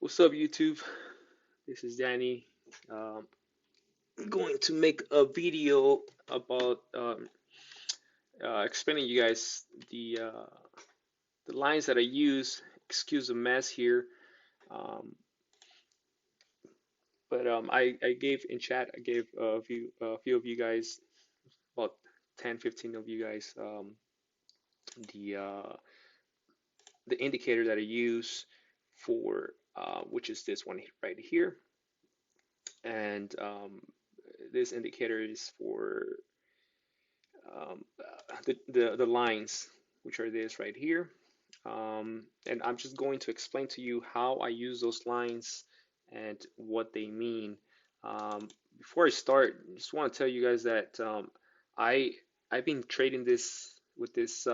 What's up, YouTube? This is Danny. I'm going to make a video about explaining you guys the lines that I use. Excuse the mess here, um, but I gave in chat. I gave a few of you guys, about 10, 15 of you guys, the uh, the indicator that I use for which is this one right here, and this indicator is for the lines, which are this right here. And I'm just going to explain to you how I use those lines and what they mean. Before I start, I just want to tell you guys that I I've been trading this with these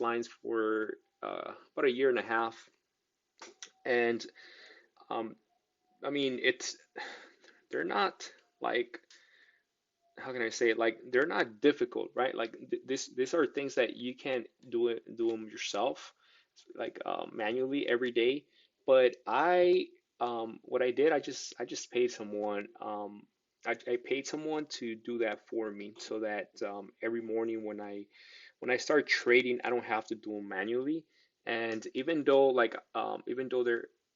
lines for about a year and a half, and um, I mean they're not like, how can I say it? Like, they're not difficult, right? Like these are things that you can do them yourself, like manually every day. But what I did, I just paid someone. I paid someone to do that for me, so that every morning when I start trading, I don't have to do them manually. And even though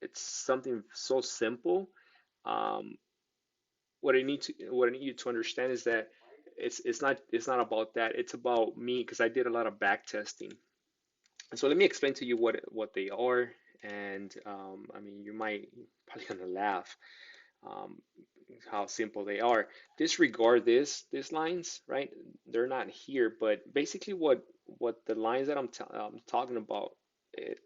it's something so simple, um, what I need you to understand is that it's not about that. It's about me, because I did a lot of back testing. And so let me explain to you what they are. And I mean, you might probably gonna laugh, um, how simple they are. Disregard these lines, right? They're not here, but basically what the lines that I'm talking about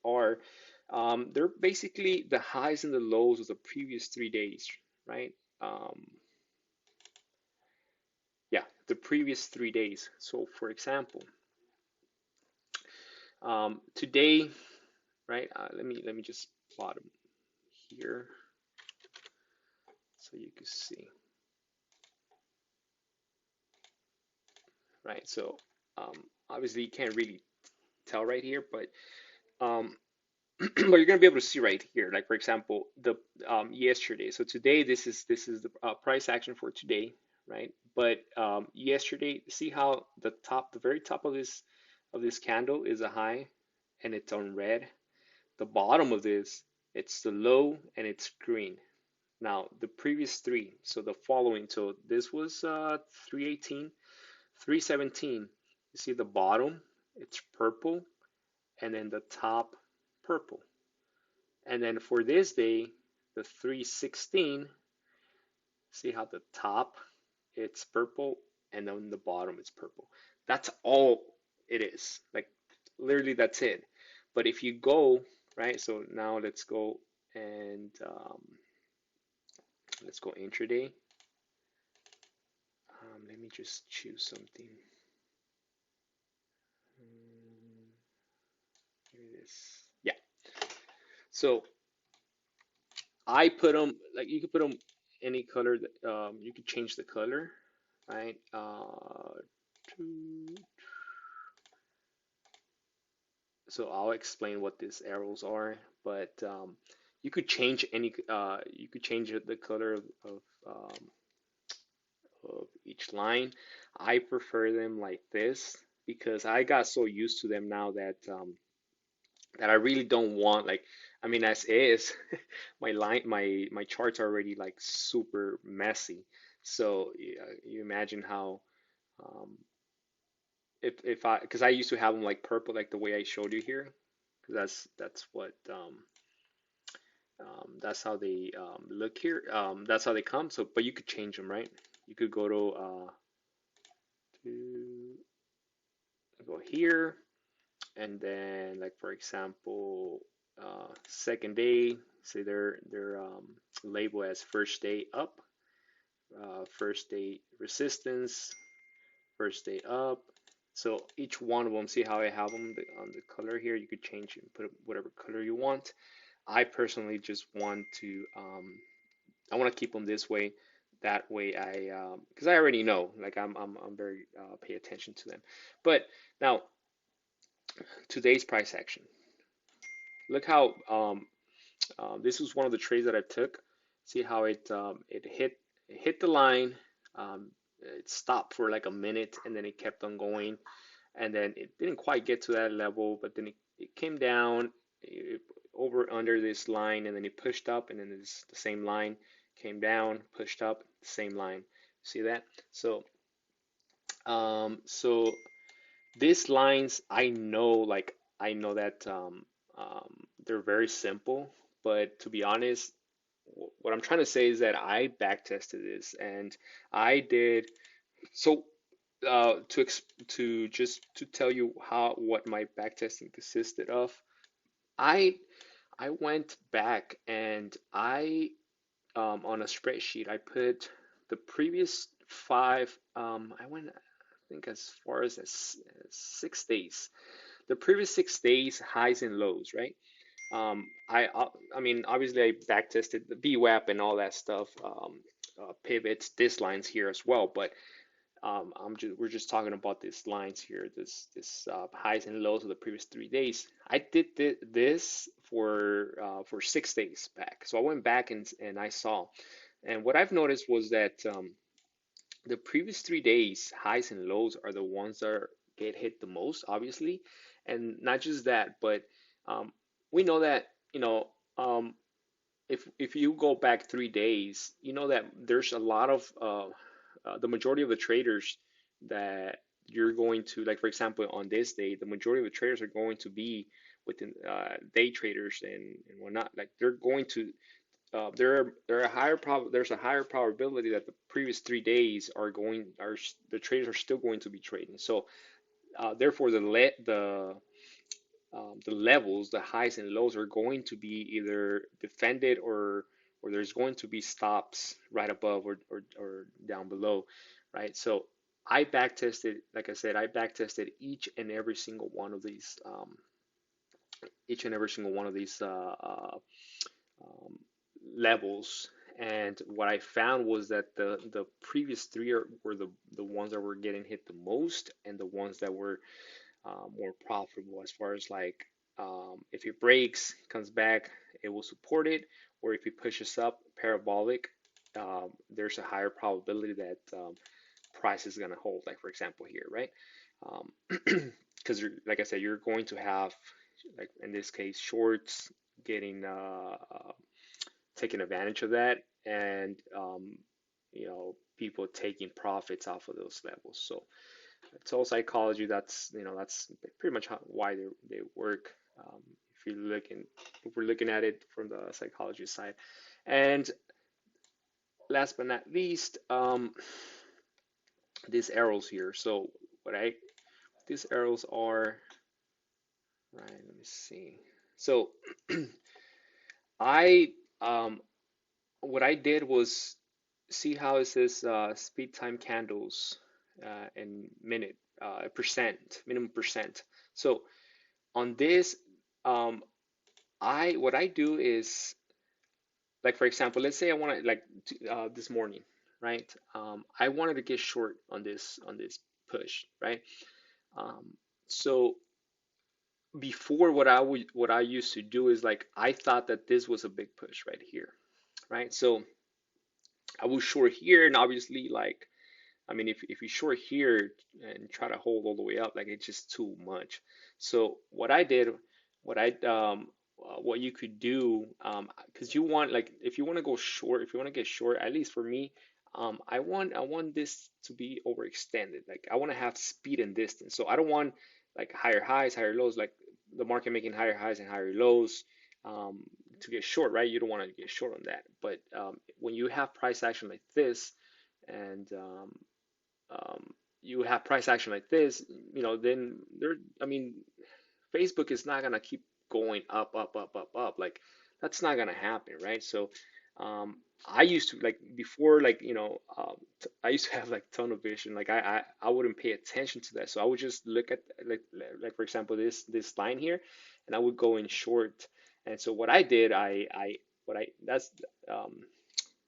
are, they're basically the highs and the lows of the previous 3 days, right? Um, yeah, the previous 3 days. So for example, today, right? Let me just plot them here so you can see, right? So um, obviously you can't really tell right here, but um, but you're gonna be able to see right here. Like for example, the yesterday. So today, this is the price action for today, right? But yesterday, see how the very top of this candle is a high, and it's on red. The bottom of this, it's the low and it's green. Now the previous three, so the following, so this was 318, 317. You see the bottom, it's purple, and then the top purple. And then for this day, the 316, see how the top it's purple and then the bottom is purple. That's all it is. Like literally that's it. But if you go, right, so now and let's go intraday. Let me just choose something. Here it is. Yeah. So I put them, like, you could put them any color that you could change the color, right? To, so I'll explain what these arrows are, but you could change you could change the color of each line. I prefer them like this because I got so used to them now that I really don't want, like, I mean, as is, my charts are already like super messy. So you imagine how, um, if I, because I used to have them like purple, like the way I showed you here, because that's what that's how they look here. That's how they come. So, but you could change them, right? You could to go here, and then, like, for example, second day, say they're labeled as first day up, first day resistance, first day up. So each one of them, see how I have them on the color here. You could change and put whatever color you want. I personally just want to I want to keep them this way. That way, because I already know, like, I'm very pay attention to them. But now today's price action. Look how This was one of the trades that I took. See how it hit the line. It stopped for like a minute and then it kept on going, and then it didn't quite get to that level, but then it came down over under this line, and then it pushed up, and then the same line came down, pushed up, same line. See that? So these lines, I know that they're very simple, but to be honest, what I'm trying to say is that I back tested this, and I did so to just to tell you how what my back testing consisted of. I I went back and I on a spreadsheet I put the previous five I went I think as far as 6 days. The previous 6 days highs and lows, right? I mean, obviously I back tested the VWAP and all that stuff, pivots, this lines here as well, but we're just talking about these lines here, this highs and lows of the previous 3 days. I did this for 6 days back, so I went back and I saw, and what I've noticed was that the previous 3 days highs and lows are the ones that get hit the most, obviously, and not just that, but um, we know that um, if you go back 3 days, you know that there's a lot of the majority of the traders that you're going to, like for example on this day, the majority of the traders are going to be within day traders and whatnot. Like they're going to there are a there's a higher probability that the previous 3 days are the traders are still going to be trading. So therefore the levels, the highs and lows are going to be either defended or there's going to be stops right above or down below, right? So I back tested, like I said, I back tested each and every single one of these um, levels. And what I found was that the previous three were the ones that were getting hit the most and the ones that were more profitable as far as like if it breaks, comes back, it will support it, or if it pushes up parabolic, there's a higher probability that price is going to hold. Like for example here, right? Because like I said, you're going to have like in this case shorts getting taking advantage of that, and people taking profits off of those levels. So it's all psychology. That's pretty much why they work. If you look in, if we're looking at it from the psychology side, and last but not least, these arrows here. So what I these arrows are, right? Let me see. So I what I did was see how it says speed time candles and minute percent minimum percent. So on this, um, I what I do is like for example, let's say I want to like this morning, right? I wanted to get short on this push, right? Um, so before what I used to do is like I thought that this was a big push right here, right? So I was short here, and obviously like I mean if you short here and try to hold all the way up, like it's just too much. So what I did, what you could do, because you want like if you want to go short, if you want to get short, at least for me, I want this to be overextended. Like I want to have speed and distance. So I don't want like higher highs, higher lows, like the market making higher highs and higher lows um, to get short, right? You don't want to get short on that. But when you have price action like this, and um, you have price action like this, then I mean, Facebook is not gonna keep going up, up, up, up, up. Like that's not gonna happen, right? So, I used to like before, like I used to have like tunnel vision. Like I wouldn't pay attention to that. So I would just look at like for example this line here, and I would go in short. And so what I did, what I that's um,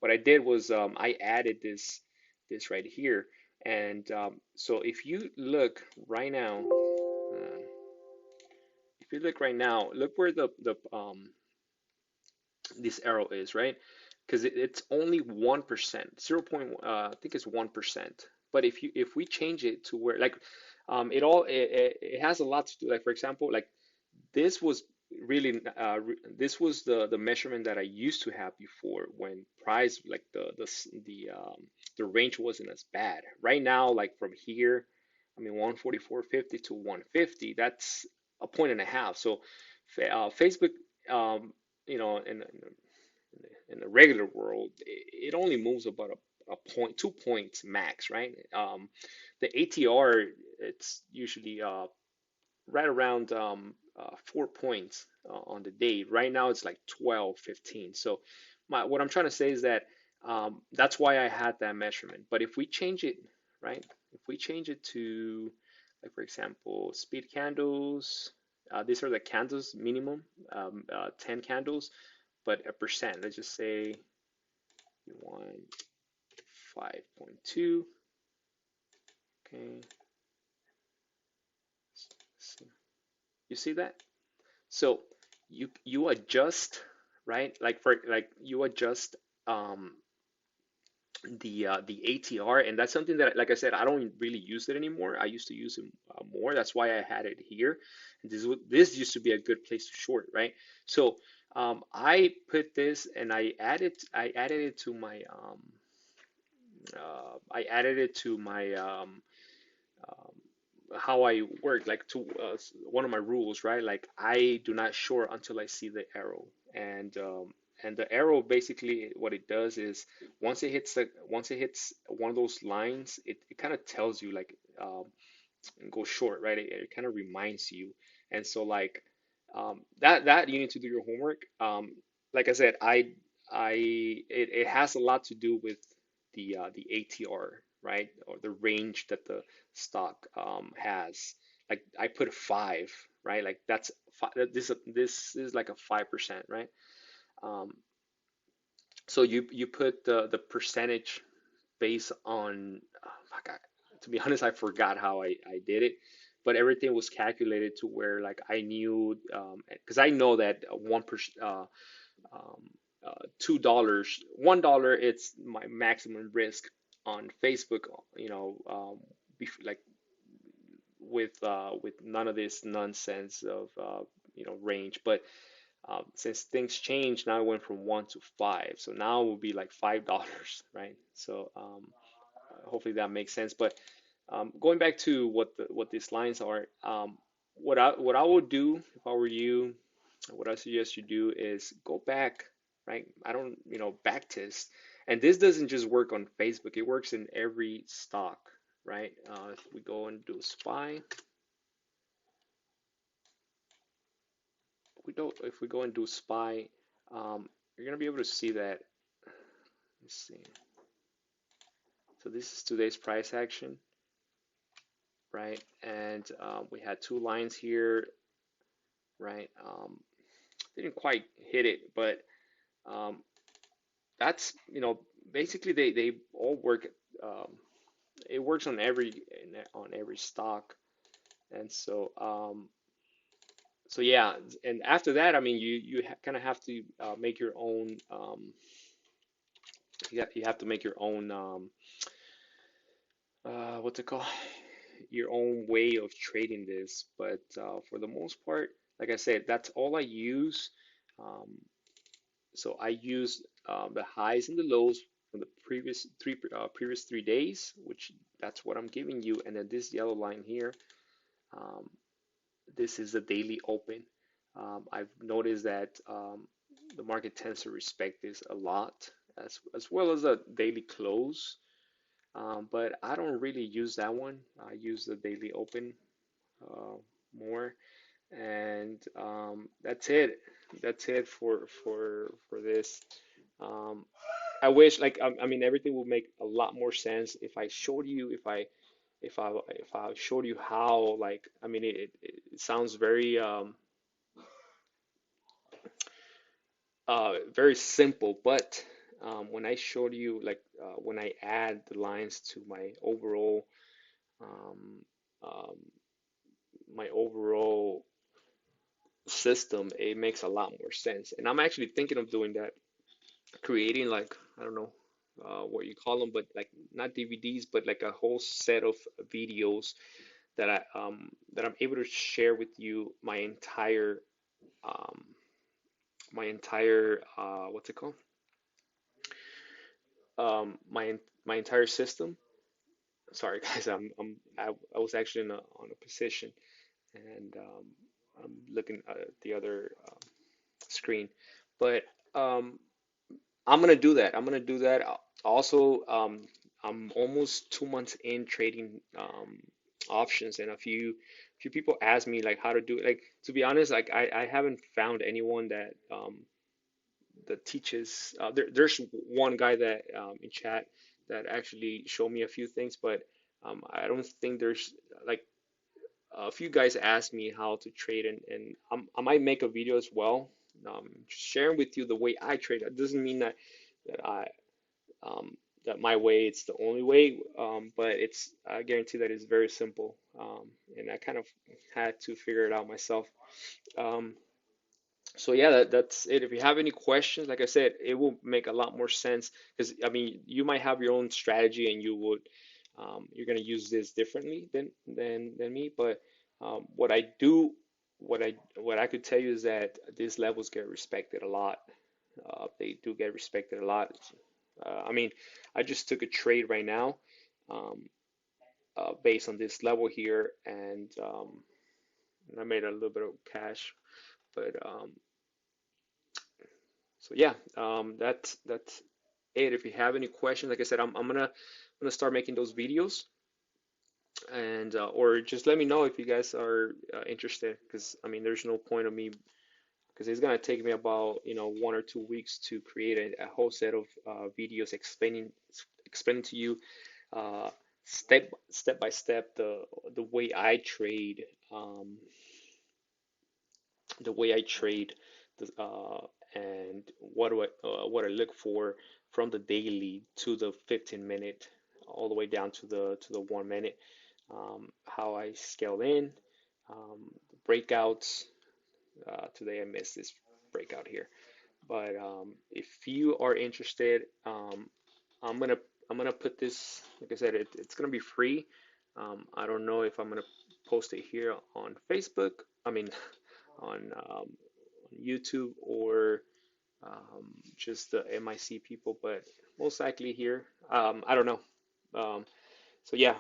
what I did was I added this right here. And so if you look right now, if you look right now, look where this arrow is, right? Because it's only 1%, 0. I think it's 1%. But if we change it to where like it has a lot to do. Like for example, like this was really this was the measurement that I used to have before when price like the range wasn't as bad. Right now, like from here, I mean 144.50 to 150, that's a point and a half. So Facebook, um, you know, in the regular world, it only moves about a point, 2 points max, right? The ATR, it's usually right around 4 points on the day. Right now, it's like 12, 15. So what I'm trying to say is that that's why I had that measurement. But if we change it, right? If we change it to, like for example, speed candles, these are the candles minimum, 10 candles, but a percent. Let's just say you want 5.2. Okay, so you see that? So you adjust, right? Like for like you adjust um, the ATR, and that's something that, like I said, I don't really use it anymore. I used to use it more. That's why I had it here. And this used to be a good place to short, right? So I put this and I added it to my I added it to my how I work, like to one of my rules, right? Like I do not short until I see the arrow, and the arrow basically what it does is once it hits one of those lines, it kind of tells you like go short, right? It kind of reminds you, and so like that you need to do your homework. Like I said, it has a lot to do with the ATR, right, or the range that the stock has. Like I put 5, right? Like that's five, this is like a 5%, right? Um, so you put the percentage based on my God, to be honest, I forgot how I did it, but everything was calculated to where like I knew because I know that 1% um, $2, $1, it's my maximum risk on Facebook, you know, like with none of this nonsense of range. But since things changed, now it went from 1 to 5, so now it will be like $5, right? So hopefully that makes sense. But going back to what these lines are, what I would do if I were you, what I suggest you do is go back, right? I don't, back test. And this doesn't just work on Facebook, it works in every stock, right? If we go and do SPY, if we go and do SPY, you're gonna be able to see that. Let's see. So this is today's price action, right? And we had two lines here, right? Didn't quite hit it, but um, that's basically they all work. Um, it works on every stock, and so yeah. And after that, I mean, you kind of have to make your own. You have to make your own what's it called? Your own way of trading this. But for the most part, like I said, that's all I use. Um, So I used the highs and the lows from the previous 3 days, which that's what I'm giving you. And then this yellow line here, um, this is the daily open. I've noticed that the market tends to respect this a lot, as well as a daily close. But I don't really use that one. I use the daily open uh, more, and that's it. That's it for this. Um, I wish like I mean everything would make a lot more sense if I showed you if I showed you how like I mean it sounds very very simple, but when I showed you like when I add the lines to um, um, my overall system, it makes a lot more sense. And I'm actually thinking of doing that, creating like, I don't know what you call them, but like not DVDs, but like a whole set of videos that I'm able to share with you um, my entire what's it called? My entire system. Sorry guys, I was actually on a position, and I'm looking at the other screen, but um, I'm gonna do that. I'm gonna do that. Also, I'm almost 2 months in trading options, and a few people ask me like how to do it. Like, to be honest, like I haven't found anyone that teaches. There's one guy that in chat that actually showed me a few things, but I don't think there's like a few guys asked me how to trade, and I might make a video as well, just sharing with you the way I trade. That doesn't mean that I um, that my way it's the only way, but I guarantee that it's very simple, and I kind of had to figure it out myself. Um, so yeah, that's it. If you have any questions, like I said, it will make a lot more sense because I mean, you might have your own strategy and you're gonna use this differently than me. But what I do, what I could tell you is that these levels get respected a lot. They do get respected a lot. I mean, I just took a trade right now, um, based on this level here, and I made a little bit of cash. But so yeah, that's it. If you have any questions, like I said, I'm gonna start making those videos, and or just let me know if you guys are interested, because I mean, there's no point of me, because it's gonna take me about 1 or 2 weeks to create a whole set of videos explaining to you uh, step by step the way I trade, the way I trade, and what I look for from the daily to the 15 minute, all the way down to the 1 minute, how I scale in, breakouts. Today I missed this breakout here, but if you are interested, I'm gonna I'm gonna put this. Like I said, it's gonna be free. I don't know if I'm gonna post it here on Facebook. I mean, on YouTube, or just the MIC people, but most likely here. I don't know. Um, so yeah.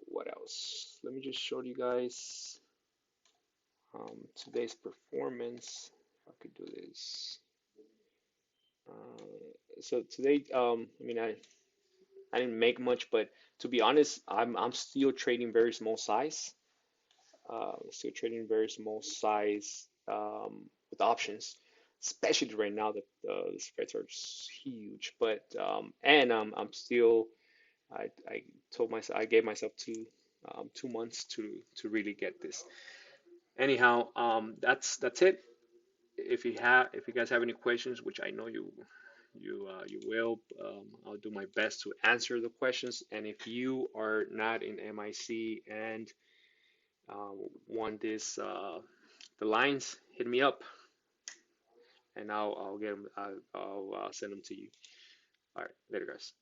What else? Let me just show you guys today's performance. If I could do this. So today, I mean, I didn't make much, but to be honest, I'm still trading very small size. Still trading very small size with options, especially right now that the spreads are just huge. But and I'm still I told myself, I gave myself 2 months to really get this. Anyhow, that's it. If you guys have any questions, which I know you will, I'll do my best to answer the questions. And if you are not in MIC and uh, want the lines, hit me up, and I'll get them. I'll send them to you. All right, later, guys.